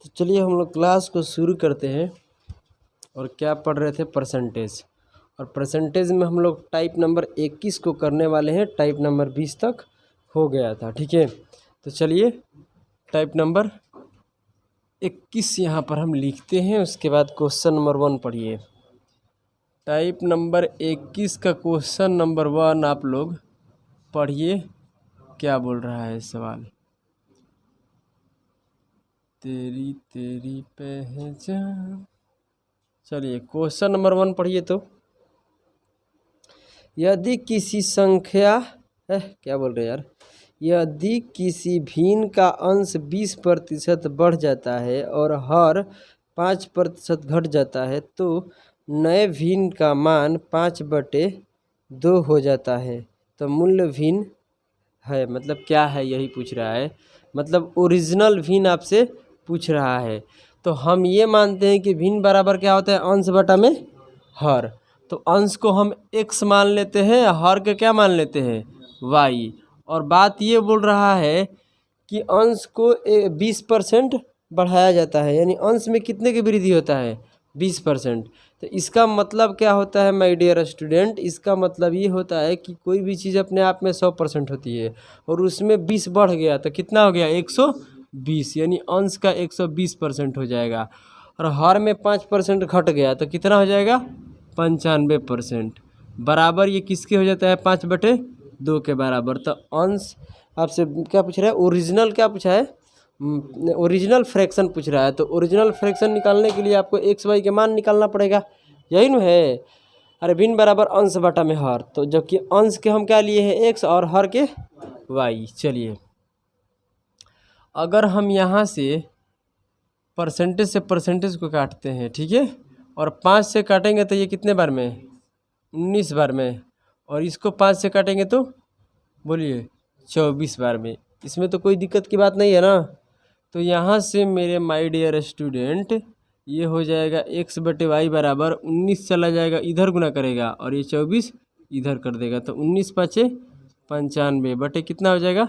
तो चलिए हम लोग क्लास को शुरू करते हैं। और क्या पढ़ रहे थे? परसेंटेज। और परसेंटेज में हम लोग टाइप नंबर 21 को करने वाले हैं। टाइप नंबर 20 तक हो गया था, ठीक है। तो चलिए टाइप नंबर 21 यहाँ पर हम लिखते हैं। उसके बाद क्वेश्चन नंबर 1 पढ़िए। टाइप नंबर 21 का क्वेश्चन नंबर 1 आप लोग पढ़िए। क्या बोल रहा है सवाल? तेरी तेरी पहचान। चलिए क्वेश्चन नंबर 1 पढ़िए। तो यदि किसी संख्या क्या बोल रहे यार, यदि किसी भिन्न का अंश 20% बढ़ जाता है और हर 5% घट जाता है तो नए भिन्न का मान 5/2 हो जाता है। तो मूल्य भिन्न है मतलब क्या है, यही पूछ रहा है। मतलब ओरिजिनल भिन्न आपसे पूछ रहा है। तो हम ये मानते हैं कि भिन्न बराबर क्या होता है? अंश बटा में हर। तो अंश को हम x मान लेते हैं, हर के क्या मान लेते हैं? y। और बात ये बोल रहा है कि अंश को 20% बढ़ाया जाता है, यानी अंश में कितने की वृद्धि होता है? 20%। तो इसका मतलब क्या होता है माय डियर स्टूडेंट? इसका मतलब ये होता है कि कोई भी चीज़ अपने आप में 100% होती है और उसमें 20 बढ़ गया तो कितना हो गया? 120, यानी अंश का 120% हो जाएगा। और हर में 5% घट गया तो कितना हो जाएगा? 95%। बराबर ये किसके हो जाता है? 5/2 के बराबर। तो अंश आपसे क्या पूछ रहा है? ओरिजिनल क्या पूछा है? ओरिजिनल फ्रैक्शन पूछ रहा है। तो ओरिजिनल फ्रैक्शन निकालने के लिए आपको एक्स वाई के मान निकालना पड़ेगा, यही न है। अरे भिन्न बराबर अंश बटा में हर। तो जबकि अंश के हम क्या लिए हैं? एक्स और हर के वाई। चलिए अगर हम यहाँ से परसेंटेज से परसेंटेज को काटते हैं, ठीक है, और 5 से काटेंगे तो ये कितने बार में? 19 बार में। और इसको 5 से काटेंगे तो बोलिए 24 बार में। इसमें तो कोई दिक्कत की बात नहीं है ना। तो यहाँ से मेरे माय डियर स्टूडेंट ये हो जाएगा x/y बराबर 19 चला जाएगा, इधर गुना करेगा और ये 24 इधर कर देगा। तो 19 × 5 = 95 बटे कितना हो जाएगा?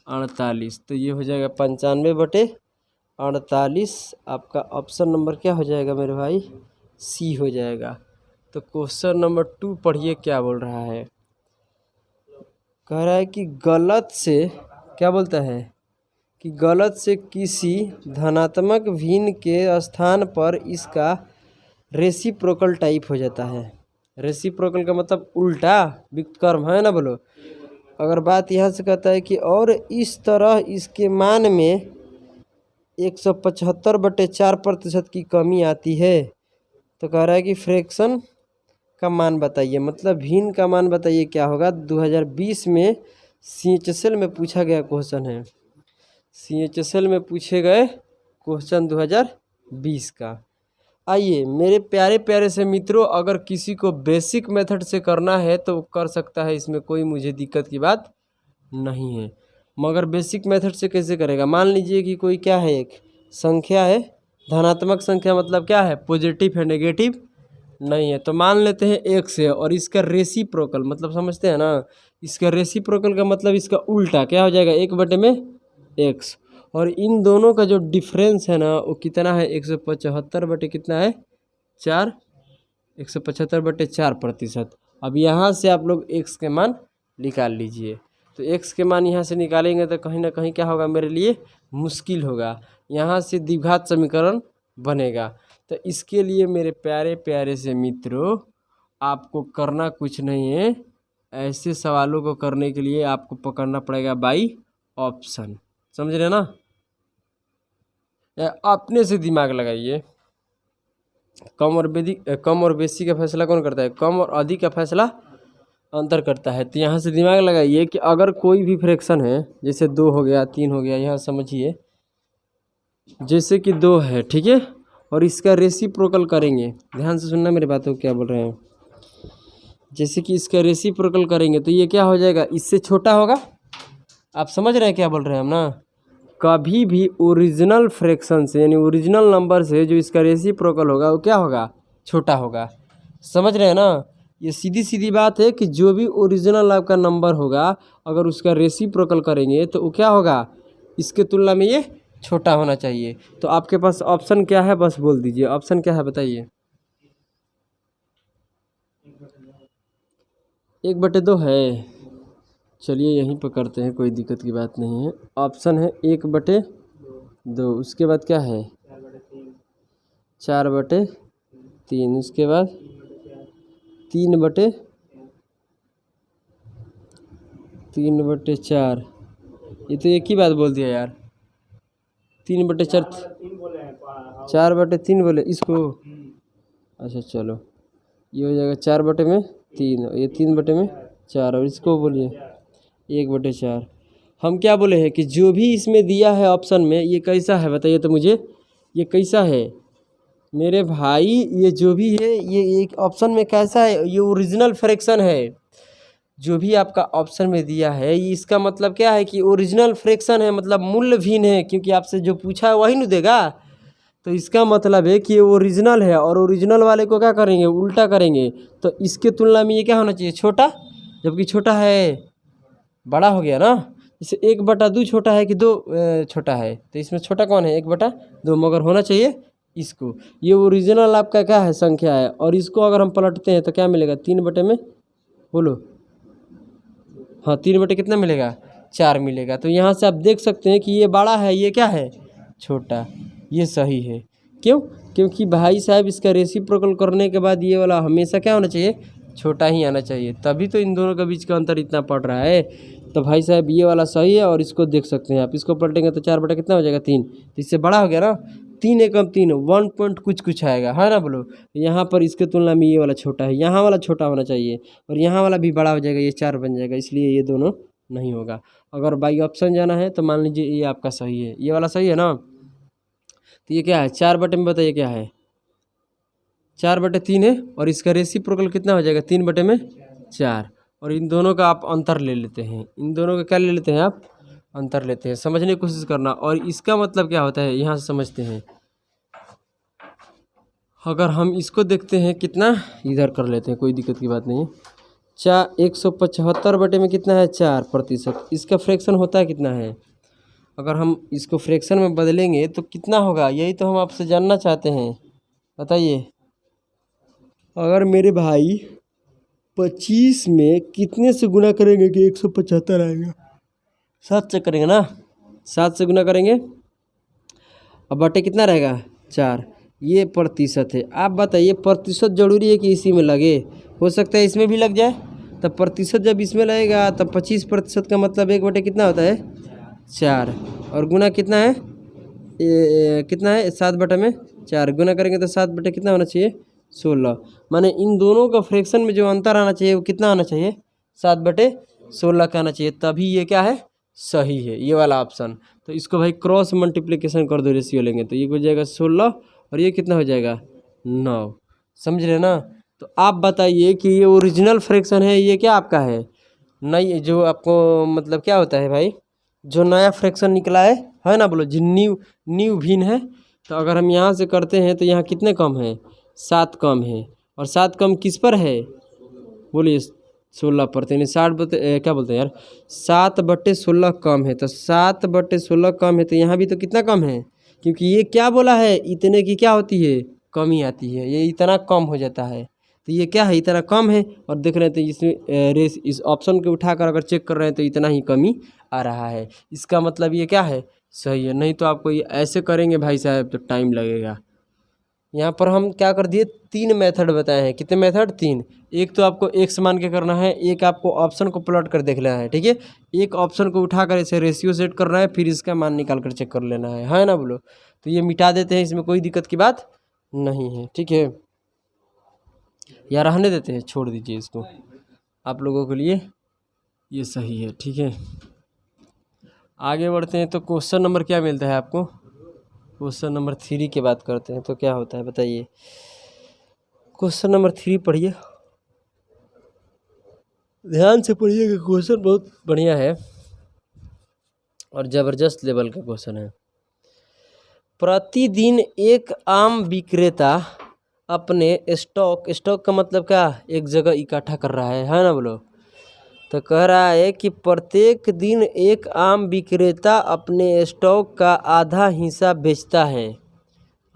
48। तो ये हो जाएगा 95/48। आपका ऑप्शन नंबर क्या हो जाएगा मेरे भाई? सी हो जाएगा। तो क्वेश्चन नंबर 2 पढ़िए। क्या बोल रहा है? कह रहा है कि गलत से क्या बोलता है कि गलत से किसी धनात्मक भिन्न के स्थान पर इसका रेसिप्रोकल टाइप हो जाता है। रेसिप्रोकल का मतलब उल्टा विकर्म है ना, बोलो। अगर बात यहाँ से कहता है कि और इस तरह इसके मान में 175/4% की कमी आती है, तो कह रहा है कि फ्रैक्शन का मान बताइए, मतलब भिन्न का मान बताइए क्या होगा। 2020 में CHSL में पूछा गया क्वेश्चन है। CHSL में पूछे गए क्वेश्चन 2020 का। आइए मेरे प्यारे प्यारे से मित्रों, अगर किसी को बेसिक मेथड से करना है तो कर सकता है, इसमें कोई मुझे दिक्कत की बात नहीं है। मगर बेसिक मेथड से कैसे करेगा? मान लीजिए कि कोई क्या है, एक संख्या है, धनात्मक संख्या मतलब क्या है? पॉजिटिव है, नेगेटिव नहीं है। तो मान लेते हैं x है और इसका रेसिप्रोकल मतलब समझते हैं ना, इसका रेसिप्रोकल का मतलब इसका उल्टा क्या हो जाएगा? 1/x। और इन दोनों का जो डिफरेंस है ना वो कितना है? 175 बटे कितना है? 4। 175/4%। अब यहाँ से आप लोग x के मान निकाल लीजिए। तो x के मान यहाँ से निकालेंगे तो कहीं ना कहीं क्या होगा मेरे लिए? मुश्किल होगा। यहाँ से द्विघात समीकरण बनेगा। तो इसके लिए मेरे प्यारे प्यारे से मित्रों आपको करना कुछ नहीं है। ऐसे सवालों को करने के लिए आपको पकड़ना पड़ेगा बाई ऑप्शन, समझ रहे ना? अपने से दिमाग लगाइए। कम और बेसी का फैसला कौन करता है? कम और अधिक का फैसला अंतर करता है। तो यहाँ से दिमाग लगाइए कि अगर कोई भी फ्रैक्शन है, जैसे 2 हो गया, 3 हो गया, यहाँ समझिए जैसे कि 2 है, ठीक है, और इसका रेसिप्रोकल करेंगे। ध्यान से सुनना मेरी बातों को, क्या बोल रहे हैं। जैसे कि इसका रेसिप्रोकल करेंगे तो ये क्या हो जाएगा? इससे छोटा होगा। आप समझ रहे हैं क्या बोल रहे हैं हम ना? कभी भी ओरिजिनल फ्रैक्शन से यानी ओरिजिनल नंबर से जो इसका रेसिप्रोकल होगा वो क्या होगा? छोटा होगा। समझ रहे हैं ना? ये सीधी सीधी बात है कि जो भी ओरिजिनल आपका नंबर होगा अगर उसका रेसिप्रोकल करेंगे तो वो क्या होगा? इसके तुलना में ये छोटा होना चाहिए। तो आपके पास ऑप्शन क्या है, बस बोल दीजिए ऑप्शन क्या है बताइए। 1/2 है। चलिए यहीं पर करते हैं, कोई दिक्कत की बात नहीं है। ऑप्शन है 1/2, उसके बाद क्या है 4/3, उसके बाद 3/4। ये तो एक ही बात बोल दिया यार। 3/4, 4/3 बोले इसको। अच्छा चलो, ये हो जाएगा 4/3, ये 3/4, और इसको बोलिए 1/4। हम क्या बोले हैं कि जो भी इसमें दिया है ऑप्शन में, ये कैसा है बताइए तो मुझे, ये कैसा है मेरे भाई? ये जो भी है ये एक ऑप्शन में कैसा है, ये ओरिजिनल फ्रैक्शन है। जो भी आपका ऑप्शन में दिया है ये, इसका मतलब क्या है कि ओरिजिनल फ्रैक्शन है, मतलब मूल्य भिन्न है, क्योंकि आपसे जो पूछा है वही न देगा। तो इसका मतलब है कि ये ओरिजिनल है, और ओरिजिनल वाले को क्या करेंगे, उल्टा करेंगे। तो इसके तुलना में ये क्या होना चाहिए, छोटा, जबकि छोटा है, बड़ा हो गया ना। जैसे 1/2 छोटा है कि 2 छोटा है, तो इसमें छोटा कौन है, 1/2, मगर होना चाहिए इसको। ये ओरिजिनल आपका क्या है, संख्या है, और इसको अगर हम पलटते हैं तो क्या मिलेगा, 3 में बोलो, हाँ 3 कितना मिलेगा, 4 मिलेगा। तो यहाँ से आप देख सकते हैं कि ये बड़ा है, ये क्या है, छोटा। ये सही है। क्यों? क्योंकि भाई साहब इसका रेसिप्रोकल करने के बाद ये वाला हमेशा क्या होना चाहिए, छोटा ही आना चाहिए, तभी तो इन दोनों के बीच का अंतर इतना पड़ रहा है। तो भाई साहब ये वाला सही है, और इसको देख सकते हैं आप, इसको पलटेंगे तो 4 कितना हो जाएगा, 3। तो इससे बड़ा हो गया ना, 3 एकम 3, 1 पॉइंट कुछ आएगा, है ना बोलो। यहाँ पर इसके तुलना में ये वाला छोटा है, यहाँ वाला छोटा होना चाहिए, और यहाँ वाला भी बड़ा हो जाएगा, ये 4 बन जाएगा, इसलिए ये दोनों नहीं होगा। अगर बाई ऑप्शन जाना है तो मान लीजिए ये आपका सही है, ये वाला सही है ना। तो ये क्या है, 4 में बताइए क्या है, 4/3 है, और इसका रेसिप्रोकल कितना हो जाएगा, 3/4। और इन दोनों का आप अंतर ले लेते हैं, इन दोनों का क्या ले लेते हैं आप, अंतर लेते हैं। समझने की कोशिश करना, और इसका मतलब क्या होता है यहाँ से समझते हैं। अगर हम इसको देखते हैं कितना, इधर कर लेते हैं, कोई दिक्कत की बात नहीं है। 175 में कितना है, 4%। इसका फ्रैक्शन होता है कितना है, अगर हम इसको फ्रैक्शन में बदलेंगे तो कितना होगा, यही तो हम आपसे जानना चाहते हैं, बताइए। अगर मेरे भाई 25 में कितने से गुना करेंगे कि 175 आएगा, 7 से करेंगे ना, 7 से गुना करेंगे, अब बटे कितना रहेगा, 4। ये प्रतिशत है। आप बताइए प्रतिशत जरूरी है कि इसी में लगे, हो सकता है इसमें भी लग जाए। तब प्रतिशत जब इसमें लगेगा तब 25% का मतलब 1 बटे कितना होता है, 4, और गुना कितना है, कितना है, 7/4, गुना करेंगे तो 7 बटे कितना होना चाहिए, 16। माने इन दोनों का फ्रैक्शन में जो अंतर आना चाहिए वो कितना आना चाहिए, 7/16 का आना चाहिए, तभी ये क्या है, सही है, ये वाला ऑप्शन। तो इसको भाई क्रॉस मल्टीप्लिकेशन कर दो, रेशियो लेंगे तो ये हो जाएगा 16, और ये कितना हो जाएगा, 9। समझ रहे ना। तो आप बताइए कि ये ओरिजिनल फ्रैक्शन है, ये क्या आपका है, नहीं, जो आपको मतलब क्या होता है भाई, जो नया फ्रैक्शन निकला है ना बोलो, जो न्यू भिन्न है। तो अगर हम यहाँ से करते हैं तो यहाँ कितने कम है, 7 कम है, और 7 कम किस पर है, बोलिए 16 पर, यानी 60 क्या बोलते हैं यार, 7/16 कम है। तो 7/16 कम है, तो यहाँ भी तो कितना कम है, क्योंकि ये क्या बोला है, इतने की क्या होती है, कमी आती है, ये इतना कम हो जाता है। तो ये क्या है, इतना कम है, और देख रहे थे इसमें रेस, इस ऑप्शन को उठाकर अगर चेक कर रहे हैं तो इतना ही कमी आ रहा है, इसका मतलब ये क्या है, सही है। नहीं तो आपको ये ऐसे करेंगे भाई साहब तो टाइम लगेगा। यहाँ पर हम क्या कर दिए, 3 मेथड बताए हैं, कितने मेथड, 3। एक तो आपको एक्स मान के करना है, एक आपको ऑप्शन को प्लॉट कर देख लेना है, ठीक है। एक ऑप्शन को उठाकर ऐसे रेशियो सेट करना है, फिर इसका मान निकाल कर चेक कर लेना है ना बोलो। तो ये मिटा देते हैं, इसमें कोई दिक्कत की बात नहीं है, ठीक है, या रहने देते हैं, छोड़ दीजिए इसको, आप लोगों के लिए ये सही है, ठीक है। आगे बढ़ते हैं, तो क्वेश्चन नंबर क्या मिलता है आपको, क्वेश्चन नंबर 3 की बात करते हैं। तो क्या होता है बताइए, क्वेश्चन नंबर 3 पढ़िए, ध्यान से पढ़िएगा, क्वेश्चन बहुत बढ़िया है और ज़बरदस्त लेवल का क्वेश्चन है। प्रतिदिन एक आम विक्रेता अपने स्टॉक का मतलब क्या, एक जगह इकट्ठा कर रहा है ना बोलो। तो कह रहा है कि प्रत्येक दिन एक आम विक्रेता अपने स्टॉक का आधा हिस्सा बेचता है।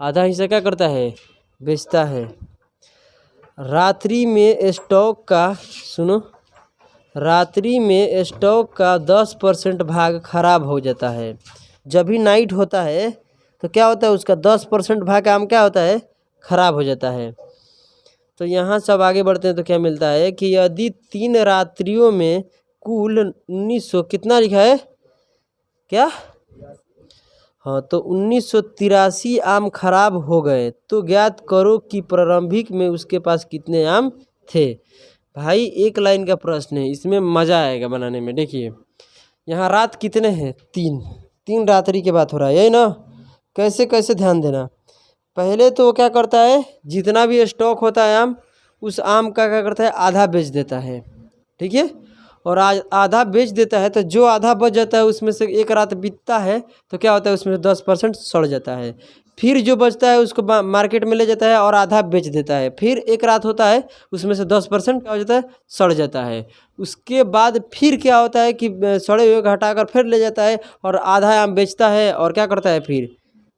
आधा हिस्सा क्या करता है? बेचता है। रात्रि में स्टॉक का सुनो, रात्रि में स्टॉक का 10% भाग खराब हो जाता है। जब भी नाइट होता है तो क्या होता है, उसका 10% भाग आम क्या होता है? खराब हो जाता है। तो यहाँ सब आगे बढ़ते हैं तो क्या मिलता है कि यदि 3 रात्रियों में कुल 1900 कितना लिखा है क्या? हाँ, तो 1983 आम खराब हो गए तो ज्ञात करो कि प्रारंभिक में उसके पास कितने आम थे। भाई एक लाइन का प्रश्न है, इसमें मज़ा आएगा बनाने में। देखिए यहाँ रात कितने हैं? 3 रात्रि के बात हो रहा है, यही ना? कैसे कैसे ध्यान देना। पहले तो वो क्या करता है, जितना भी स्टॉक होता है आम, उस आम का क्या करता है? आधा बेच देता है। ठीक है, और आज आधा बेच देता है तो जो आधा बच जाता है उसमें से एक रात बीतता है तो क्या होता है, उसमें से 10% सड़ जाता है। फिर जो बचता है उसको मार्केट में ले जाता है और आधा बेच देता है। फिर एक रात होता है, उसमें से 10% क्या हो जाता है? सड़ जाता है। उसके बाद फिर क्या होता है कि सड़े हुए हटाकर फिर ले जाता है और आधा आम बेचता है और क्या करता है? फिर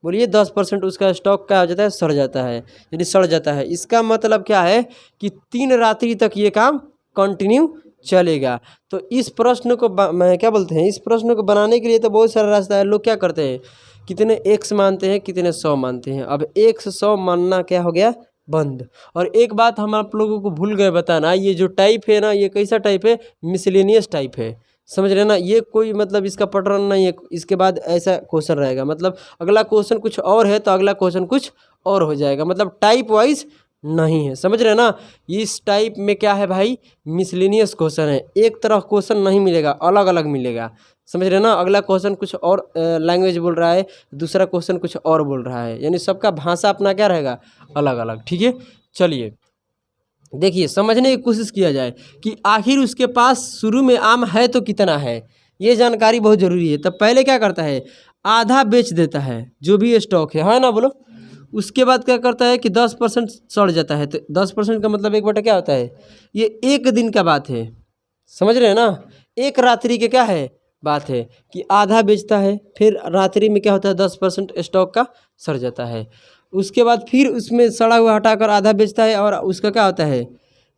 बोलिए 10% उसका स्टॉक क्या हो जाता है? सड़ जाता है, यानी सड़ जाता है। इसका मतलब क्या है कि 3 रात्रि तक ये काम कंटिन्यू चलेगा। तो इस प्रश्न को मैं क्या बोलते हैं, इस प्रश्न को बनाने के लिए तो बहुत सारा रास्ता है। लोग क्या करते हैं, कितने x मानते हैं, कितने 100 मानते हैं। अब 100 मानना क्या हो गया? बंद। और एक बात हम आप लोगों को भूल गए बताना, ये जो टाइप है ना, ये कैसा टाइप है? मिसलेनियस टाइप है। समझ रहे ना? ये कोई मतलब इसका पैटर्न नहीं है। इसके बाद ऐसा क्वेश्चन रहेगा, मतलब अगला क्वेश्चन कुछ और है तो अगला क्वेश्चन कुछ और हो जाएगा, मतलब टाइप वाइज नहीं है। समझ रहे ना? इस टाइप में क्या है भाई? मिसलेनियस क्वेश्चन है। एक तरह क्वेश्चन नहीं मिलेगा, अलग अलग मिलेगा। समझ रहे ना? अगला क्वेश्चन कुछ और लैंग्वेज बोल रहा है, दूसरा क्वेश्चन कुछ और बोल रहा है, यानी सबका भाषा अपना क्या रहेगा? अलग अलग। ठीक है, चलिए देखिए समझने की कोशिश किया जाए कि आखिर उसके पास शुरू में आम है तो कितना है, ये जानकारी बहुत ज़रूरी है। तब पहले क्या करता है? आधा बेच देता है जो भी स्टॉक है ना? बोलो। उसके बाद क्या करता है कि 10% सड़ जाता है। तो 10% का मतलब 1/, क्या होता है? ये एक दिन का बात है। समझ रहे हैं ना? एक रात्रि के क्या है बात है कि आधा बेचता है, फिर रात्रि में क्या होता है? 10% स्टॉक का सड़ जाता है। उसके बाद फिर उसमें सड़ा हुआ हटाकर आधा बेचता है और उसका क्या होता है?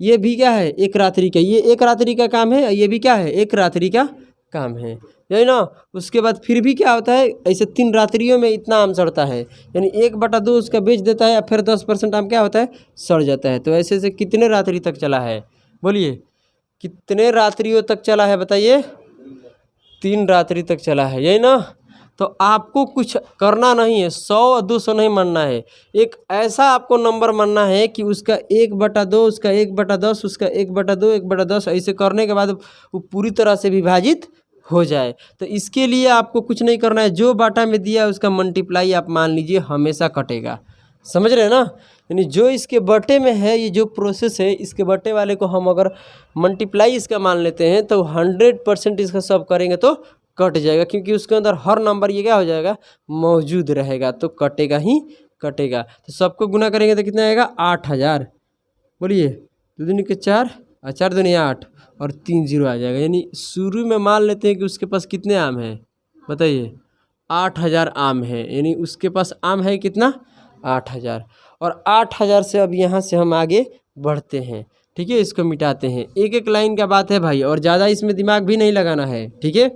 ये भी क्या है? एक रात्रि का। ये एक रात्रि का काम है, ये भी क्या है? एक रात्रि का काम है, यही ना? उसके बाद फिर भी क्या होता है? ऐसे 3 रात्रियों में इतना आम सड़ता है, यानी 1/2 उसका बेच देता है, फिर 10% आम क्या होता है? सड़ जाता है। तो ऐसे से कितने रात्रि तक चला है? बोलिए कितने रात्रियों तक चला है? बताइए। 3 रात्रि तक चला है, यही ना? तो आपको कुछ करना नहीं है, 100 200 नहीं मानना है। एक ऐसा आपको नंबर मानना है कि उसका 1/2, उसका 1/10, उसका 1/2, 1/10 ऐसे करने के बाद वो पूरी तरह से विभाजित हो जाए। तो इसके लिए आपको कुछ नहीं करना है, जो बाटा में दिया है उसका मल्टीप्लाई आप मान लीजिए, हमेशा कटेगा। समझ रहे हैं ना? यानी जो इसके बटे में है, ये जो प्रोसेस है, इसके बटे वाले को हम अगर मल्टीप्लाई इसका मान लेते हैं तो 100% इसका सब करेंगे तो कट जाएगा, क्योंकि उसके अंदर हर नंबर ये क्या हो जाएगा? मौजूद रहेगा, तो कटेगा ही कटेगा। तो सबको गुना करेंगे तो कितना आएगा? 8000। बोलिए 2 दूनी के 4 और 4 दूनी 8 और 3 0 आ जाएगा। यानी शुरू में मान लेते हैं कि उसके पास कितने आम हैं? बताइए 8000 आम है, यानी उसके पास आम है कितना? 8000। और 8000 से अब यहाँ से हम आगे बढ़ते हैं। ठीक है, इसको मिटाते हैं। एक एक लाइन का बात है भाई, और ज़्यादा इसमें दिमाग भी नहीं लगाना है। ठीक है,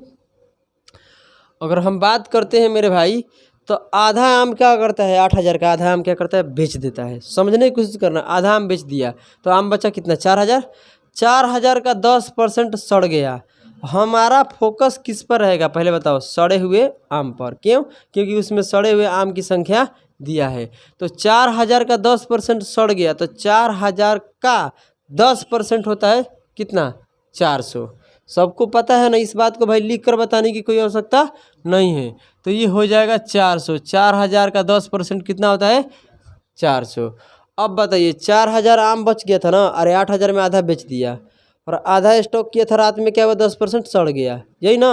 अगर हम बात करते हैं मेरे भाई, तो आधा आम क्या करता है? 8000 का आधा आम क्या करता है? बेच देता है। समझने की कोशिश करना, आधा आम बेच दिया तो आम बचा कितना? 4000। 4000 का 10% सड़ गया। हमारा फोकस किस पर रहेगा पहले बताओ? सड़े हुए आम पर। क्यों? क्योंकि उसमें सड़े हुए आम की संख्या दिया है। तो 4000 का 10% सड़ गया, तो 4000 का 10% होता है कितना? 400। सबको पता है ना इस बात को भाई? लिख कर बताने की कोई आवश्यकता नहीं है। तो ये हो जाएगा 400। 4000 का 10% कितना होता है? 400। अब बताइए 4000 आम बच गया था ना, अरे 8000 में आधा बेच दिया और आधा स्टॉक किया था रात में, क्या हुआ? 10% सड़ गया, यही ना?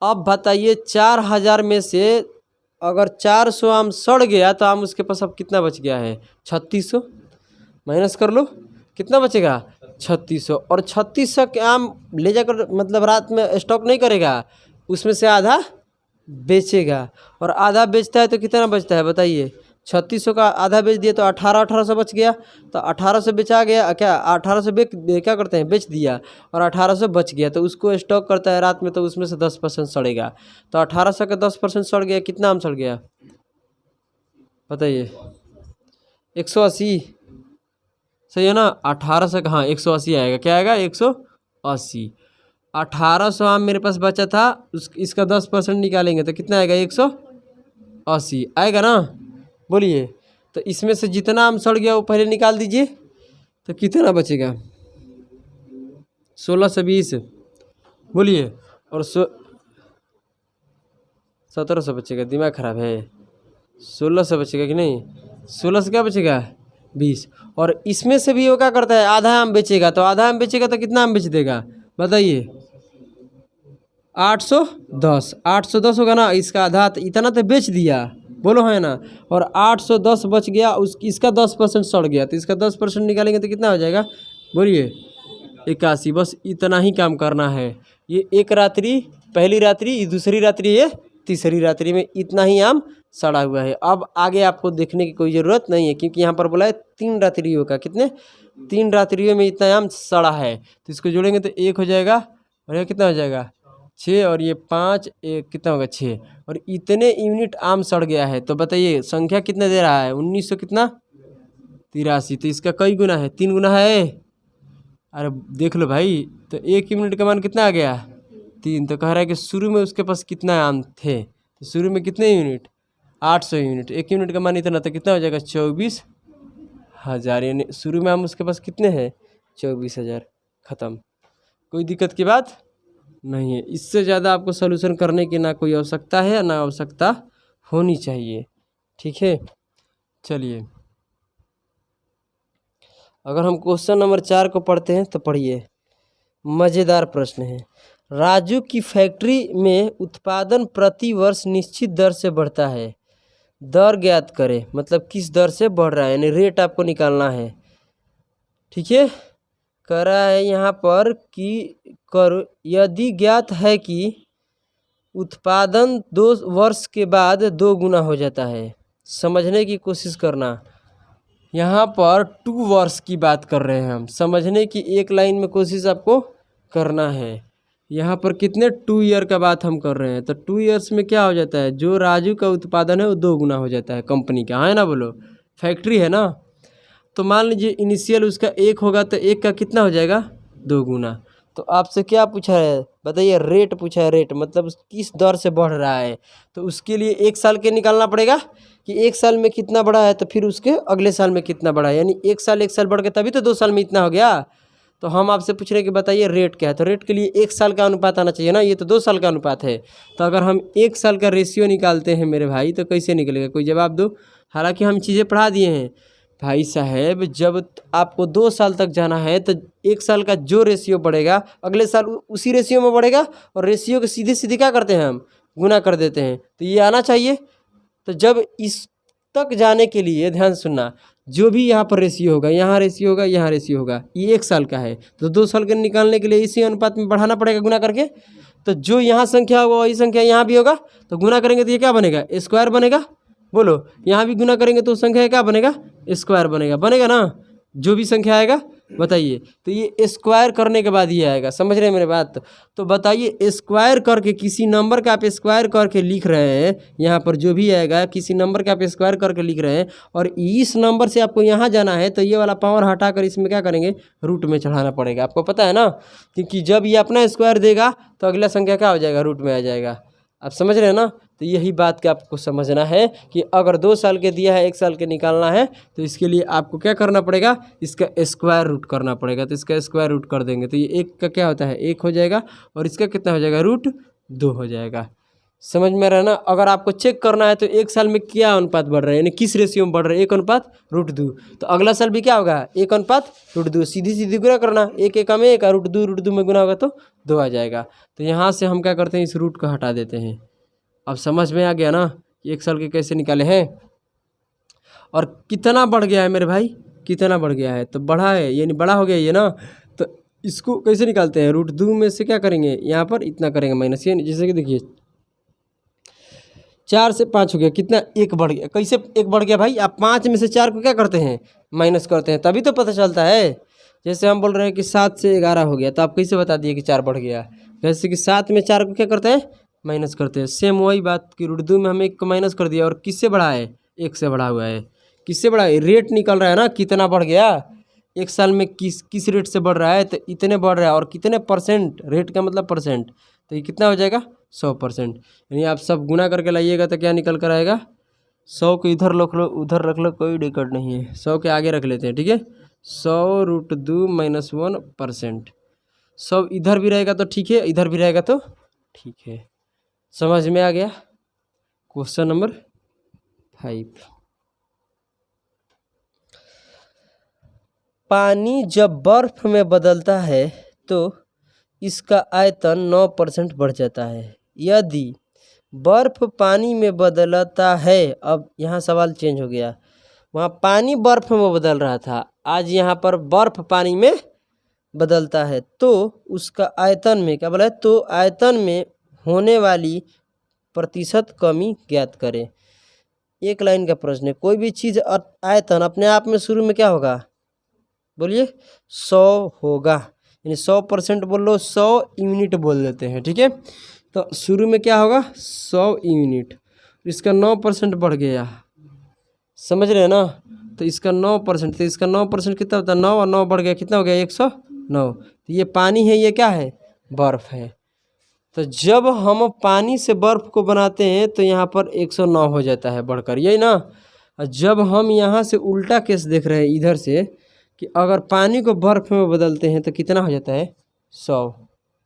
अब बताइए 4000 में से अगर 400 आम सड़ गया तो आम उसके पास अब कितना बच गया है? 3600। माइनस कर लो, कितना बचेगा? 3600, और 3600 के आम ले जाकर मतलब रात में स्टॉक नहीं करेगा, उसमें से आधा बेचेगा, और आधा बेचता है तो कितना बचता है बताइए। 3600 का आधा बेच दिया तो 1800 बच गया, तो 1800 बेचा गया क्या, 1800 क्या करते हैं बेच दिया, और 1800 बच गया तो उसको स्टॉक करता है रात में, तो उसमें से 10% सड़ेगा। तो 1800 का 10% सड़ गया, कितना आम सड़ गया बताइए। 180, सही है ना। 1800 का, हाँ 180 आएगा, क्या आएगा 180। 1800 आम मेरे पास बचा था, इसका 10% निकालेंगे तो कितना आएगा 180 आएगा ना, बोलिए। तो इसमें से जितना आम सड़ गया वो पहले निकाल दीजिए, तो कितना बचेगा 1620, बोलिए। और 1700 बचेगा, दिमाग खराब है। 1600 बचेगा कि नहीं, 16 से क्या बचेगा 20, और इसमें से भी वो क्या करता है आधा आम बेचेगा, तो आधा आम बेचेगा तो कितना आम बेच देगा बताइए 810 होगा ना, इसका आधा, तो इतना तो बेच दिया, बोलो है ना। और 810 बच गया, इसका 10% सड़ गया, तो इसका 10% निकालेंगे तो कितना हो जाएगा बोलिए 81। बस इतना ही काम करना है। ये एक रात्रि, पहली रात्रि, ये दूसरी रात्रि, ये तीसरी रात्रि में इतना ही आम सड़ा हुआ है। अब आगे आपको देखने की कोई ज़रूरत नहीं है, क्योंकि यहाँ पर बोला है 3 रात्रियों का, कितने 3 रात्रियों में इतना आम सड़ा है, तो इसको जोड़ेंगे तो 1 हो जाएगा, और ये कितना हो जाएगा 6, और ये 5, एक कितना होगा 6, और इतने यूनिट आम सड़ गया है। तो बताइए संख्या कितना दे रहा है 1900 कितना 83, तो इसका कई गुना है 3 गुना है। अरे देख लो भाई, तो 1 यूनिट का मान कितना आ गया 3, तो कह रहा है कि शुरू में उसके पास कितना आम थे, तो शुरू में कितने यूनिट 800 यूनिट, 1 यूनिट का मान इतना, तो कितना हो जाएगा 24,000, यानी शुरू में आम उसके पास कितने हैं 24,000। ख़त्म, कोई दिक्कत की बात नहीं है। इससे ज़्यादा आपको सॉल्यूशन करने की ना कोई आवश्यकता है ना आवश्यकता होनी चाहिए, ठीक है। चलिए अगर हम क्वेश्चन नंबर 4 को पढ़ते हैं तो पढ़िए, मज़ेदार प्रश्न है। राजू की फैक्ट्री में उत्पादन प्रति वर्ष निश्चित दर से बढ़ता है, दर ज्ञात करें, मतलब किस दर से बढ़ रहा है, यानी रेट आपको निकालना है, ठीक है। कह रहा है यहाँ पर कि यदि ज्ञात है कि उत्पादन 2 वर्ष के बाद 2 गुना हो जाता है, समझने की कोशिश करना। यहाँ पर 2 वर्ष की बात कर रहे हैं हम, समझने की एक लाइन में कोशिश आपको करना है। यहाँ पर कितने 2 ईयर का बात हम कर रहे हैं, तो 2 ईयर्स में क्या हो जाता है, जो राजू का उत्पादन है वो 2 गुना हो जाता है कंपनी का, है ना, बोलो फैक्ट्री है ना। तो मान लीजिए इनिशियल उसका 1 होगा, तो 1 का कितना हो जाएगा 2 गुना। तो आपसे क्या पूछा है बताइए, रेट पूछा है, रेट मतलब किस दर से बढ़ रहा है। तो उसके लिए 1 साल के निकालना पड़ेगा कि 1 साल में कितना बढ़ा है, तो फिर उसके अगले साल में कितना बढ़ा है, यानी 1 साल बढ़ के तभी तो 2 साल में इतना हो गया। तो हम आपसे पूछ रहे हैं कि बताइए रेट क्या है, तो रेट के लिए 1 साल का अनुपात आना चाहिए ना, ये तो 2 साल का अनुपात है। तो अगर हम 1 साल का रेशियो निकालते हैं मेरे भाई, तो कैसे निकलेगा, कोई जवाब दो। हालांकि हम चीज़ें पढ़ा दिए हैं भाई साहब, जब आपको 2 साल तक जाना है तो 1 साल का जो रेशियो बढ़ेगा अगले साल उसी रेशियो में बढ़ेगा, और रेशियो के सीधे सीधे क्या करते हैं हम गुना कर देते हैं, तो ये आना चाहिए। तो जब इस तक जाने के लिए ध्यान सुनना, जो भी यहाँ पर रेशियो होगा, यहाँ रेशियो होगा, यहाँ रेशियो होगा, ये 1 साल का है, तो 2 साल के निकालने के लिए इसी अनुपात में बढ़ाना पड़ेगा गुना करके। तो जो यहाँ संख्या होगा वही संख्या यहाँ भी होगा, तो गुना करेंगे तो ये क्या बनेगा स्क्वायर बनेगा, बोलो। यहाँ भी गुना करेंगे तो संख्या क्या बनेगा स्क्वायर बनेगा, बनेगा ना, जो भी संख्या आएगा बताइए। तो ये स्क्वायर करने के बाद ये आएगा, समझ रहे हैं मेरे बात। तो बताइए स्क्वायर करके किसी नंबर का आप स्क्वायर करके लिख रहे हैं, यहाँ पर जो भी आएगा किसी नंबर का आप स्क्वायर करके लिख रहे हैं, और इस नंबर से आपको यहाँ जाना है, तो ये वाला पावर हटाकर इसमें क्या करेंगे रूट में चढ़ाना पड़ेगा, आपको पता है ना। क्योंकि जब ये अपना स्क्वायर देगा तो अगला संख्या क्या हो जाएगा रूट में आ जाएगा, आप समझ रहे हैं ना। तो यही बात का आपको समझना है कि अगर 2 साल के दिया है 1 साल के निकालना है, तो इसके लिए आपको क्या करना पड़ेगा, इसका स्क्वायर रूट करना पड़ेगा। तो इसका स्क्वायर रूट कर देंगे तो ये 1 का क्या होता है 1 हो जाएगा, और इसका कितना हो जाएगा रूट 2 हो जाएगा। समझ में रहा ना। अगर आपको चेक करना है तो 1 साल में क्या अनुपात बढ़ रहा है, यानी किस रेशियो में बढ़ रहा है, 1:√2। तो अगला साल भी क्या होगा 1:√2, सीधी सीधी गुना करना, 1 1 में 1 √2 में गुना होगा तो 2 आ जाएगा। तो यहाँ से हम क्या करते हैं इस रूट को हटा देते हैं। अब समझ में आ गया ना 1 साल के कैसे निकाले हैं। और कितना बढ़ गया है मेरे भाई, कितना बढ़ गया है, तो बढ़ा है यानी बड़ा हो गया ये ना। इसको कैसे निकालते हैं, √2 में से क्या करेंगे, यहाँ पर इतना करेंगे माइनस, ये जैसे कि देखिए 4 से 5 हो गया, कितना 1 बढ़ गया। कैसे 1 बढ़ गया भाई, आप 5 में से 4 को क्या करते हैं, माइनस करते हैं, तभी तो पता चलता है। जैसे हम बोल रहे हैं कि 7 से 11 हो गया, तो आप कैसे बता दिए कि 4 बढ़ गया। जैसे कि 7 में 4 को क्या करते हैं, माइनस करते हैं। सेम वही बात कि √2 में हम 1 को माइनस कर दिया, और किससे बढ़ा है, 1 से बढ़ा हुआ है। किससे बढ़ा है, रेट निकल रहा है ना, कितना बढ़ गया, एक साल में किस रेट से बढ़ रहा है, तो इतने बढ़ रहा है, और कितने परसेंट, रेट का मतलब परसेंट, तो ये कितना हो जाएगा 100%। यानी आप सब गुना करके लाइएगा तो क्या निकल कर आएगा, 100 को इधर रख लो, उधर रख लो, कोई दिक्कत नहीं है, 100 के आगे रख लेते हैं, ठीक है। 100 √2 - 1%, 100 इधर भी रहेगा तो ठीक है, इधर भी रहेगा तो ठीक है। समझ में आ गया। क्वेश्चन नंबर 5, पानी जब बर्फ में बदलता है तो इसका आयतन 9% बढ़ जाता है। यदि बर्फ पानी में बदलता है, अब यहाँ सवाल चेंज हो गया, वहाँ पानी बर्फ में बदल रहा था, आज यहाँ पर बर्फ पानी में बदलता है, तो उसका आयतन में क्या बोला है, तो आयतन में होने वाली प्रतिशत कमी ज्ञात करें। एक लाइन का प्रश्न है, कोई भी चीज़ आयतन अपने आप में शुरू में क्या होगा, बोलिए 100 होगा, यानी 100% बोल लो, 100 यूनिट बोल देते हैं, ठीक है। तो शुरू में क्या होगा, 100 यूनिट, इसका 9% बढ़ गया, समझ रहे हैं ना। तो इसका 9%, तो इसका 9% कितना होता है, 9 और 9 बढ़ गया, कितना हो गया 109। तो ये पानी है, ये क्या है, बर्फ़ है। तो जब हम पानी से बर्फ़ को बनाते हैं तो यहाँ पर 109 हो जाता है बढ़कर, यही ना। और जब हम यहाँ से उल्टा केस देख रहे हैं इधर से, कि अगर पानी को बर्फ़ में बदलते हैं तो कितना हो जाता है 100,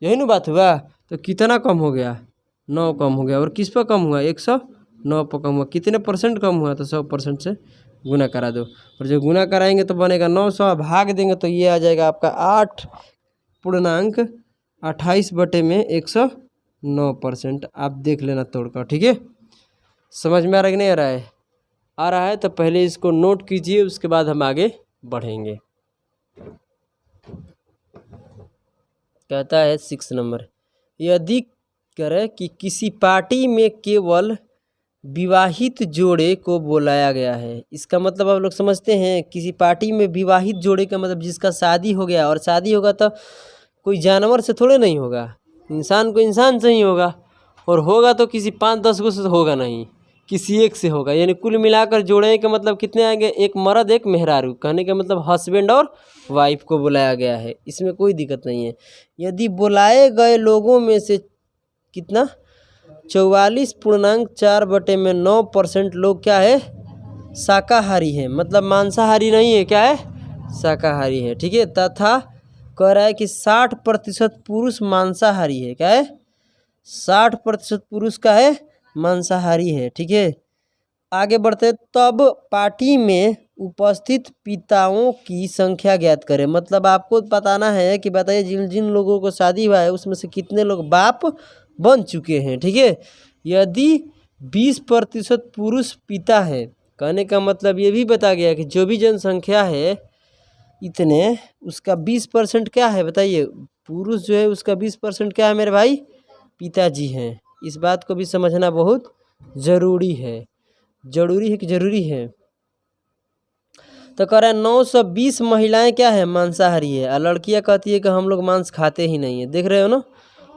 यही ना बात हुआ। तो कितना कम हो गया, 9 कम हो गया, और किस पर कम हुआ, 109 पर कम हुआ। कितने परसेंट कम हुआ, तो 100% से गुना करा दो, और जो गुना कराएंगे तो बनेगा 900, भाग देंगे तो ये आ जाएगा आपका 8.28/109%। आप देख लेना तोड़कर, ठीक है। समझ में आ रहा है कि नहीं आ रहा है, आ रहा है तो पहले इसको नोट कीजिए, उसके बाद हम आगे बढ़ेंगे। कहता है 6 नंबर, यदि करें कि किसी पार्टी में केवल विवाहित जोड़े को बुलाया गया है, इसका मतलब आप लोग समझते हैं, किसी पार्टी में विवाहित जोड़े का मतलब जिसका शादी हो गया, और शादी होगा तो कोई जानवर से थोड़े नहीं होगा, इंसान को इंसान से ही होगा, और होगा तो किसी 5-10 को से होगा नहीं, किसी एक से होगा। यानी कुल मिलाकर जोड़े का मतलब कितने आएंगे, एक मर्द एक मेहरारू, कहने का मतलब हस्बैंड और वाइफ को बुलाया गया है, इसमें कोई दिक्कत नहीं है। यदि बुलाए गए लोगों में से कितना 44.4/9% लोग क्या है, शाकाहारी है, मतलब मांसाहारी नहीं है, क्या है, शाकाहारी है, ठीक है। तथा कह रहा है कि 60% पुरुष मांसाहारी है, क्या है, 60% पुरुष का है मांसाहारी है, ठीक है। आगे बढ़ते, तब पार्टी में उपस्थित पिताओं की संख्या ज्ञात करें, मतलब आपको बताना है कि बताइए जिन जिन लोगों को शादी हुआ है उसमें से कितने लोग बाप बन चुके हैं, ठीक है। यदि 20% पुरुष पिता है, कहने का मतलब ये भी बता गया कि जो भी जनसंख्या है इतने, उसका 20% क्या है, बताइए, पुरुष जो है उसका 20% क्या है मेरे भाई, पिताजी हैं। इस बात को भी समझना बहुत ज़रूरी है, ज़रूरी है कि ज़रूरी है। तो कह रहा है 920 महिलाएं क्या है, मांसाहारी है, और लड़कियां कहती है कि हम लोग मांस खाते ही नहीं है, देख रहे हो ना।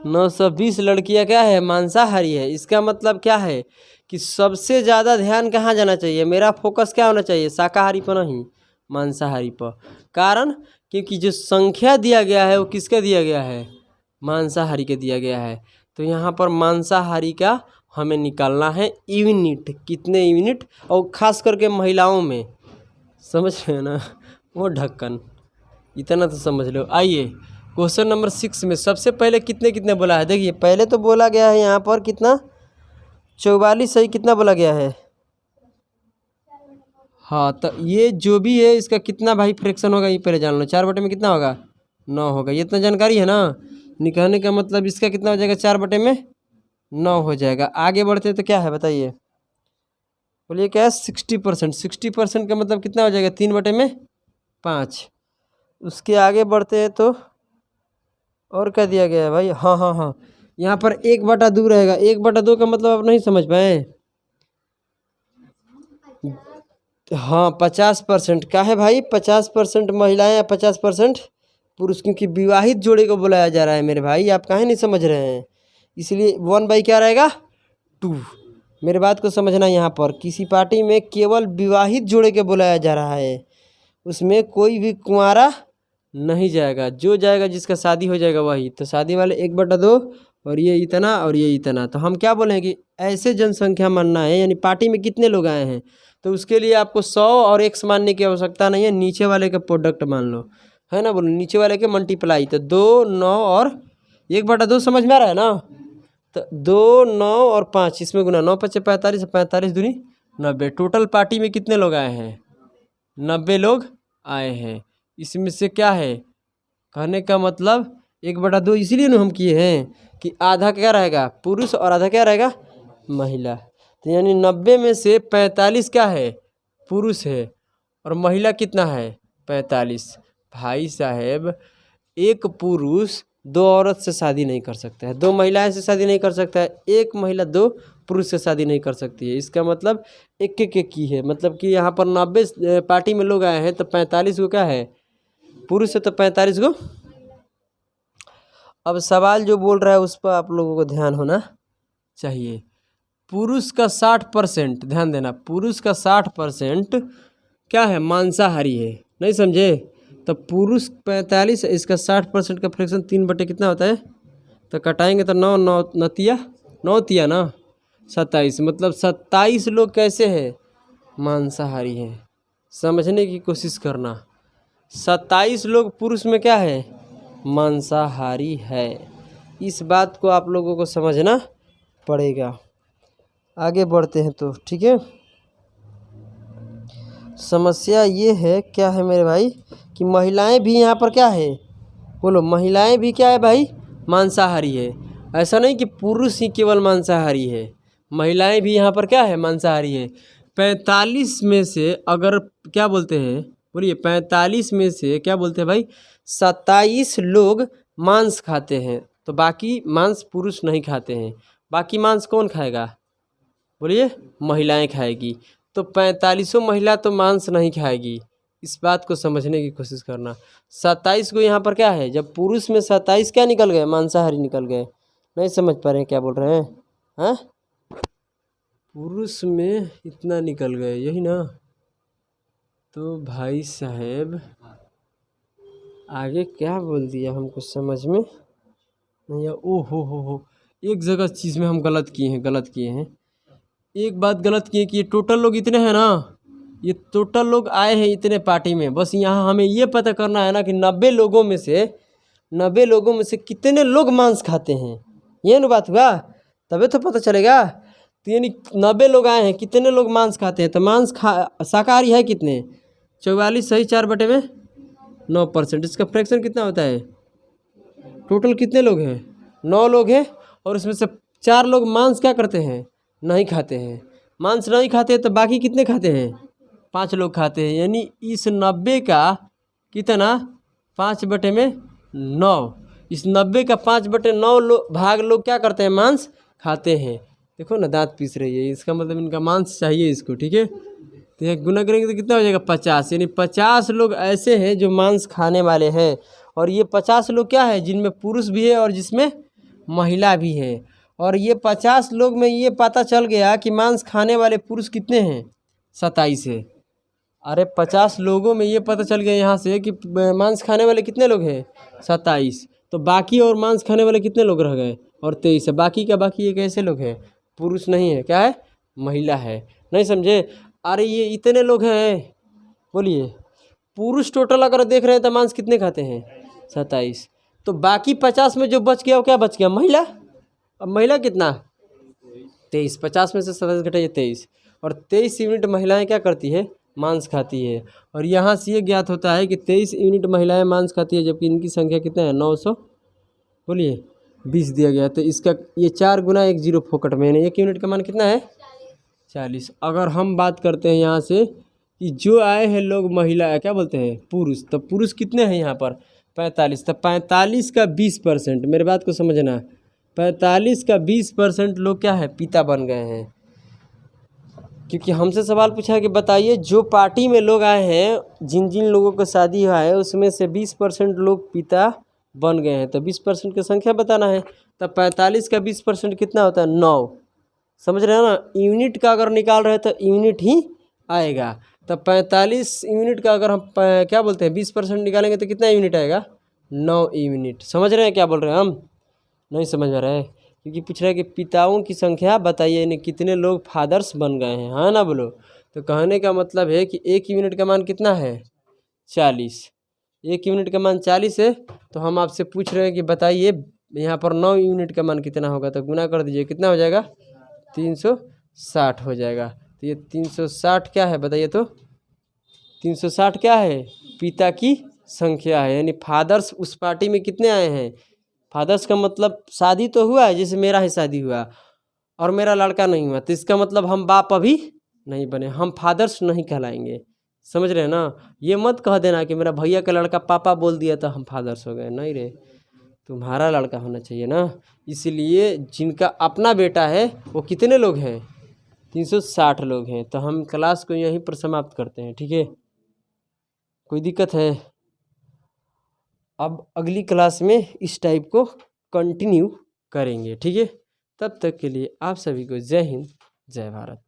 920 लड़कियां क्या है, मांसाहारी है। इसका मतलब क्या है कि सबसे ज़्यादा ध्यान कहाँ जाना चाहिए, मेरा फोकस क्या होना चाहिए, शाकाहारी पर नहीं, मांसाहारी पर। कारण क्योंकि जो संख्या दिया गया है वो किसका दिया गया है, मांसाहारी के दिया गया है। तो यहाँ पर मांसाहारी का हमें निकालना है यूनिट, कितने यूनिट, और ख़ास करके महिलाओं में, समझ रहे हो ना, वो ढक्कन, इतना तो समझ लो। आइए क्वेश्चन नंबर 6 में सबसे पहले कितने कितने बोला है, देखिए पहले तो बोला गया है यहाँ पर कितना 44 सही, कितना बोला गया है, हाँ। तो ये जो भी है इसका कितना भाई फ्रैक्शन होगा, ये पहले जान लो, 4 बटे में कितना होगा, 9 होगा, ये इतना जानकारी है ना। निकालने का मतलब इसका कितना हो जाएगा, 4 बटे में 9 हो जाएगा। आगे बढ़ते तो क्या है बताइए, बोलिए क्या है, 60%, 60% का मतलब कितना हो जाएगा, 3 बटे में 5। उसके आगे बढ़ते हैं तो और क्या दिया गया है भाई? हाँ हाँ हाँ, यहाँ पर 1/2 रहेगा। 1/2 का मतलब आप नहीं समझ पाए? हाँ 50% का है भाई, 50% महिलाएं या 50% पुरुष, क्योंकि विवाहित जोड़े को बुलाया जा रहा है मेरे भाई, आप काहे नहीं समझ रहे हैं? इसलिए 1 बाई क्या रहेगा? 2। मेरे बात को समझना, यहाँ पर किसी पार्टी में केवल विवाहित जोड़े के बुलाया जा रहा है, उसमें कोई भी कुंवारा नहीं जाएगा। जो जाएगा जिसका शादी हो जाएगा वही। तो शादी वाले 1/2 और ये इतना और ये इतना। तो हम क्या बोलेंगे कि ऐसे जनसंख्या मानना है, यानी पार्टी में कितने लोग आए हैं, तो उसके लिए आपको 100 और x मानने की आवश्यकता नहीं है, नीचे वाले का प्रोडक्ट मान लो, है ना? बोलो नीचे वाले के मल्टीप्लाई। तो 2, 9 और 1/2 समझ में आ रहा है ना? तो 2, 9 और 5 इसमें गुना, 9 5 45, 45 दूनी 90। टोटल पार्टी में कितने लोग आए हैं? 90 लोग आए हैं। इसमें से क्या है, कहने का मतलब 1/2 इसीलिए ना हम किए हैं कि आधा क्या रहेगा पुरुष और आधा क्या रहेगा महिला। तो यानी 90 में से 45 क्या है? पुरुष है, और महिला कितना है? 45। भाई साहेब, एक पुरुष 2 औरत से शादी नहीं कर सकता है, 2 महिलाएं से शादी नहीं कर सकता है, एक महिला 2 पुरुष से शादी नहीं कर सकती है। इसका मतलब एक एक की है, मतलब कि यहाँ पर 90 पार्टी में लोग आए हैं तो 45 को क्या है? पुरुष है, तो 45 को। अब सवाल जो बोल रहा है उस पर आप लोगों को ध्यान होना चाहिए। पुरुष का 60%, ध्यान देना, पुरुष का 60% क्या है? मांसाहारी है। नहीं समझे? तो पुरुष 45, इसका 60% का फ्रैक्शन 3 बटे कितना होता है? तो कटाएंगे तो 9 9 नतिया 9 तिया ना 27, मतलब 27 लोग कैसे हैं? मांसाहारी हैं। समझने की कोशिश करना, 27 लोग पुरुष में क्या है? मांसाहारी है। इस बात को आप लोगों को समझना पड़ेगा। आगे बढ़ते हैं तो ठीक है। समस्या ये है, क्या है मेरे भाई, कि महिलाएं भी यहाँ पर क्या है? बोलो, महिलाएं भी क्या है भाई? मांसाहारी है। ऐसा नहीं कि पुरुष ही केवल मांसाहारी है, महिलाएं भी यहाँ पर क्या है? मांसाहारी है। 45 में से अगर क्या बोलते हैं, बोलिए, 45 में से क्या बोलते हैं भाई? 27 लोग मांस खाते हैं, तो बाकी मांस पुरुष नहीं खाते हैं। बाकी मांस कौन खाएगा? बोलिए, महिलाएं खाएगी। तो 45 महिला तो मांस नहीं खाएगी। इस बात को समझने की कोशिश करना। 27 को यहाँ पर क्या है? जब पुरुष में 27 क्या निकल गए? मांसाहारी निकल गए। नहीं समझ पा रहे हैं क्या बोल रहे हैं? हाँ, पुरुष में इतना निकल गए, यही ना? तो भाई साहेब आगे क्या बोल दिया हमको समझ में नहीं। ओ हो, एक जगह चीज़ में हम गलत किए हैं। एक बात गलत किए कि ये टोटल लोग इतने हैं ना, ये टोटल लोग आए हैं इतने पार्टी में। बस यहाँ हमें ये पता करना है ना कि 90 लोगों में से कितने लोग मांस खाते हैं। ये ना बात हुआ, तभी तो पता चलेगा। तो यानी 90 लोग आए हैं, कितने लोग मांस खाते हैं? तो मांस शाकाहारी है कितने? 44 सही 4 बटे में 9%। इसका फ्रैक्शन कितना होता है? टोटल कितने लोग हैं? 9 लोग हैं, और उसमें से 4 लोग मांस क्या करते हैं? नहीं खाते हैं। मांस नहीं खाते तो बाकी कितने खाते हैं? 5 लोग खाते हैं। यानी इस 90 का कितना? 5 बटे में 9। इस 90 का 5 बटे 9 भाग लोग क्या करते हैं? मांस खाते हैं। देखो ना, दांत पीस रही है, इसका मतलब इनका मांस चाहिए इसको, ठीक है। तो ये गुना करेंगे तो कितना हो जाएगा? 50। यानी 50 लोग ऐसे हैं जो मांस खाने वाले हैं। और ये 50 लोग क्या है? जिनमें पुरुष भी है और जिसमें महिला भी है। और ये 50 लोग में ये पता चल गया कि मांस खाने वाले पुरुष कितने हैं? 27 है। अरे 50 लोगों में ये पता चल गया यहाँ से कि मांस खाने वाले कितने लोग हैं? 27। तो बाकी और मांस खाने वाले कितने लोग रह गए? और 23 है। बाकी का बाकी ये कैसे लोग हैं? पुरुष नहीं है, क्या है? महिला है। नहीं समझे? अरे ये इतने लोग हैं, बोलिए, पुरुष टोटल अगर देख रहे हैं तो मांस कितने खाते हैं? 27। तो बाकी 50 में जो बच गया वो क्या बच गया? महिला। अब महिला कितना? 23। 50 में से 27 घटाइए 23, और 23 यूनिट महिलाएं क्या करती है? मांस खाती है। और यहाँ से ये ज्ञात होता है कि 23 यूनिट महिलाएं मांस खाती है, जबकि इनकी संख्या कितना है? 900 बोलिए 20 दिया गया। तो इसका ये 4 गुना 1 0 फोकट में, 1 यूनिट का मान कितना है? 40। अगर हम बात करते हैं यहाँ से कि जो आए हैं लोग महिला क्या बोलते हैं? पुरुष। तो पुरुष कितने हैं यहाँ पर? 45। तो 45 का 20%, मेरे बात को समझना, 45 का 20% लोग क्या है, पिता बन गए हैं। क्योंकि हमसे सवाल पूछा है कि बताइए जो पार्टी में लोग आए हैं, जिन जिन लोगों का शादी हुआ है, उसमें से 20% लोग पिता बन गए हैं। तो 20% की संख्या बताना है। तो 45 का 20% कितना होता है, 9। समझ रहे हो ना, यूनिट का अगर निकाल रहे हैं तो यूनिट ही आएगा। तो 45 यूनिट का अगर हम क्या बोलते हैं 20% निकालेंगे तो कितना यूनिट आएगा, 9 यूनिट। समझ रहे हैं क्या बोल रहे हैं हम, नहीं समझ में आ रहा है? क्योंकि पूछ रहा है कि पिताओं की संख्या बताइए, यानी कितने लोग फादर्स बन गए हैं, हाँ ना बोलो। तो कहने का मतलब है कि एक यूनिट का मान कितना है, 40। एक यूनिट का मान 40 है। तो हम आपसे पूछ रहे हैं कि बताइए यहाँ पर 9 यूनिट का मान कितना होगा। तो गुना कर दीजिए, कितना हो जाएगा, 360 हो जाएगा। तो ये 360 क्या है बताइए तो, 360 क्या है, पिता की संख्या है। यानी फादर्स उस पार्टी में कितने आए हैं, फादर्स का मतलब शादी तो हुआ है, जैसे मेरा ही शादी हुआ और मेरा लड़का नहीं हुआ, तो इसका मतलब हम बाप अभी नहीं बने, हम फादर्स नहीं कहलाएंगे। समझ रहे हैं ना। ये मत कह देना कि मेरा भैया का लड़का पापा बोल दिया तो हम फादर्स हो गए, नहीं रे, तुम्हारा लड़का होना चाहिए ना। इसलिए जिनका अपना बेटा है वो कितने लोग हैं, 360 लोग हैं। तो हम क्लास को यहीं पर समाप्त करते हैं, ठीक है। कोई दिक्कत है? अब अगली क्लास में इस टाइप को कंटिन्यू करेंगे, ठीक है। तब तक के लिए आप सभी को जय हिंद, जय भारत।